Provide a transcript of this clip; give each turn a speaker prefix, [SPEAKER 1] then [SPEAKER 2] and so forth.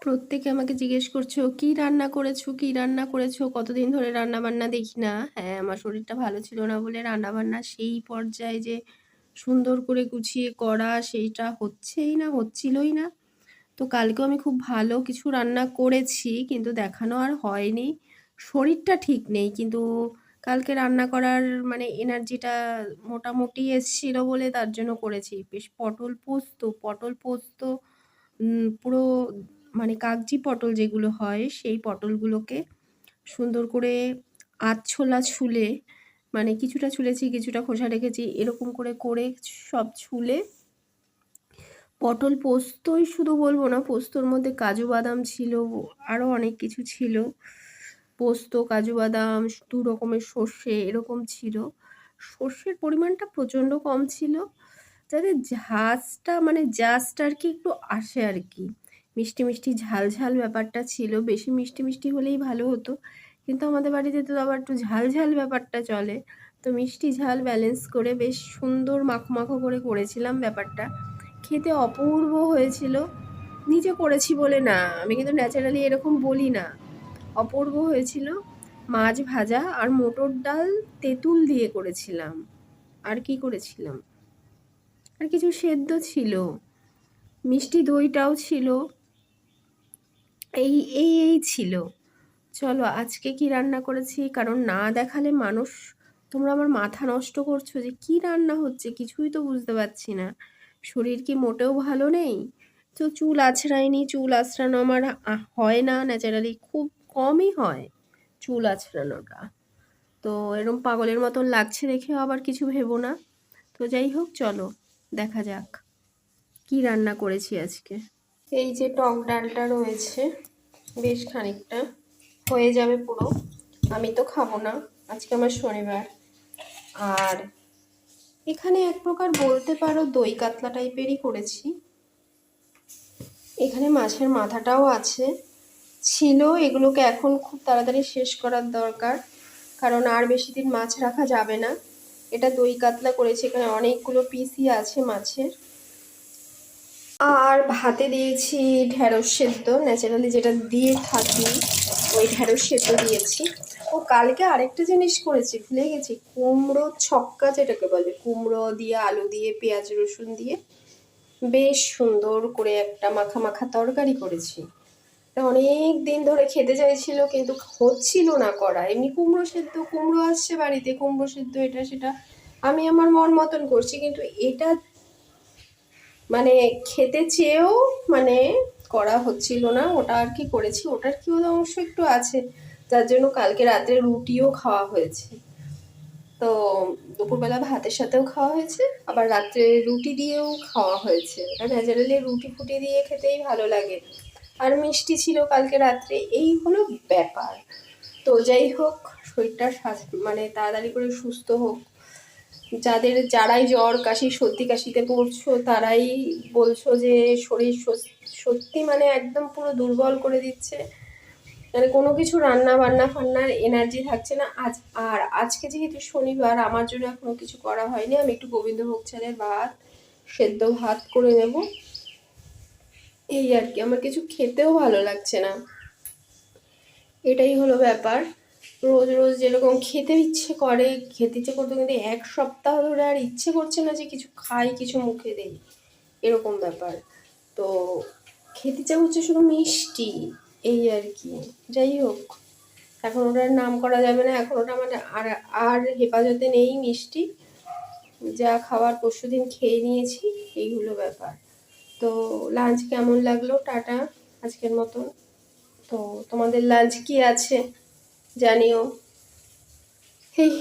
[SPEAKER 1] প্রত্যেকে আমাকে জিজ্ঞেস করছো, "কি রান্না করেছো? কি রান্না করেছো? কতদিন ধরে রান্নাবান্না দেখি না।" হ্যাঁ, আমার শরীরটা ভালো ছিল না বলে রান্নাবান্না সেই পর্যায়ে যে সুন্দর করে গুছিয়ে করা সেইটা হচ্ছেই না, হচ্ছিলই না। তো কালকেও আমি খুব ভালো কিছু রান্না করেছি কিন্তু দেখানো আর হয়নি। শরীরটা ঠিক নেই কিন্তু কালকে রান্না করার মানে এনার্জিটা মোটামুটি এসছিল বলে তার জন্য করেছি। বেশ পটল পোস্ত পুরো মানে কাগজি পটল যেগুলো হয় সেই পটলগুলোকে সুন্দর করে আধছোলা ছুলে মানে কিছুটা ছুলেছি কিছুটা খোসা রেখেছি এরকম করে সব ছুলে পটল পোস্তই শুধু বলবো না, পোস্তর মধ্যে কাজু বাদাম ছিল, আরও অনেক কিছু ছিল। পোস্ত, কাজু বাদাম, ২ রকমের সর্ষে এরকম ছিল। সর্ষের পরিমাণটা প্রচণ্ড কম ছিল। যাতে ঝাঁজটা মানে জাস্ট আর কি একটু আসে আর কি। মিষ্টি, মিষ্টি ঝাল, ঝাল ব্যাপারটা ছিল। বেশি মিষ্টি, মিষ্টি হলেই ভালো হতো। কিন্তু আমাদের বাড়িতে তো আবার একটু ঝাল, ঝাল ব্যাপারটা চলে। তো মিষ্টি ঝাল ব্যালেন্স করে বেশ সুন্দর মাখো, মাখো করে করেছিলাম ব্যাপারটা। খেতে অপূর্ব হয়েছিল। নিজে করেছি বলে না, আমি কিন্তু ন্যাচারালি এরকম বলি না। অপূর্ব হয়েছিল। মাছ ভাজা আর মটর ডাল তেঁতুল দিয়ে করেছিলাম। আর কি করেছিলাম? আর কিছু সেদ্ধ ছিল। মিষ্টি দইটাও ছিল। এই ছিল। চলো আজকে কি রান্না করেছি কারণ না দেখালে মানুষ তোমরা আমার মাথা নষ্ট করছো যে কি রান্না হচ্ছে কিছুই তো বুঝতে পারছি না। শরীর কি মোটেও ভালো নেই? তো চুল আঁচড়াইনি, চুল আঁচড়ানো আমার হয় না ন্যাচারালি, খুব কমই হয় চুল আঁচড়ানোটা। তো এরকম পাগলের মতন লাগছে দেখেও আবার কিছু ভেবো না। তো যাই হোক চলো দেখা যাক কি রান্না করেছি আজকে। এই যে টক ডালটা রয়েছে বেশ খানিকটা, হয়ে যাবে পুরো। আমি তো খাবো না, আজকে আমার শনিবার। আর এখানে এক প্রকার বলতে পারো দই কাতলা টাইপেরই করেছি। এখানে মাছের মাথাটাও আছে, ছিল। এগুলোকে এখন খুব তাড়াতাড়ি শেষ করার দরকার, কারণ আর বেশি দিন মাছ রাখা যাবে না। এটা দই কাতলা করেছি, এখানে অনেকগুলো পিসই আছে মাছের। আর ভাতে দিয়েছি ঢ্যাঁড়স সেদ্ধ, ন্যাচারালি যেটা দিয়ে থাকি ওই ঢ্যাঁড়স সেদ্ধ দিয়েছি। ও কালকে আরেকটা জিনিস করেছি ভুলে গেছি, কুমড়ো ছক্কা যেটাকে বলে, কুমড়ো দিয়ে আলু দিয়ে পেঁয়াজ রসুন দিয়ে বেশ সুন্দর করে একটা মাখা মাখা তরকারি করেছি। এটা অনেক দিন ধরে খেতে চাইছিল কিন্তু হচ্ছিল না করা। এমনি কুমড়ো সেদ্ধ, কুমড়ো আসছে বাড়িতে, কুমড়ো সেদ্ধ এটা সেটা আমি আমার মন মতন করছি, কিন্তু এটা মানে খেতে চেয়েও মানে করা হচ্ছিল না। ওটা আর কি করেছি, ওটার কি অংশ একটু আছে যার জন্য কালকে রাত্রে রুটিও খাওয়া হয়েছে। তো দুপুরবেলা ভাতের সাথেও খাওয়া হয়েছে, আবার রাত্রে রুটি দিয়েও খাওয়া হয়েছে। ওটা ন্যাচারালি রুটি ফুটি দিয়ে খেতেই ভালো লাগে। আর মিষ্টি ছিল কালকে রাত্রে, এই হলো ব্যাপার। তো যাই হোক, শরীরটা মানে তাড়াতাড়ি করে সুস্থ হোক। যারাই জ্বর কাশি সর্দি কাশিতে পড়ছো তারাই বলছো যে শরীর সত্যি মানে একদম পুরো দুর্বল করে দিচ্ছে, মানে কোনো কিছু রান্না বান্না ফান্নার এনার্জি থাকছে না। আর আজকে যেহেতু শনিবার আমার জন্য এখনো কিছু করা হয়নি, আমি একটু গোবিন্দভোগ চালের ভাত, সেদ্ধ ভাত করে নেব, এই আর কি। আমার কিছু খেতেও ভালো লাগছে না, এটাই হলো ব্যাপার। রোজ রোজ যেরকম খেতে ইচ্ছে করতো কিন্তু এক সপ্তাহ ধরে আর ইচ্ছে করছে না যে কিছু খাই, কিছু মুখে দেই, এরকম ব্যাপার। তো খেতে ইচ্ছে হচ্ছে শুধু মিষ্টি, এই আর কি। যাই হোক, এখন ওটার নাম করা যাবে না, এখন ওটা মানে আর হেফাজতে নেই মিষ্টি। যা খাওয়ার পরশুদিন খেয়ে নিয়েছি, এই হলো ব্যাপার। তো লাঞ্চ কেমন লাগলো, টাটা আজকের মতন। তো তোমাদের লাঞ্চ কি আছে জানিও। এই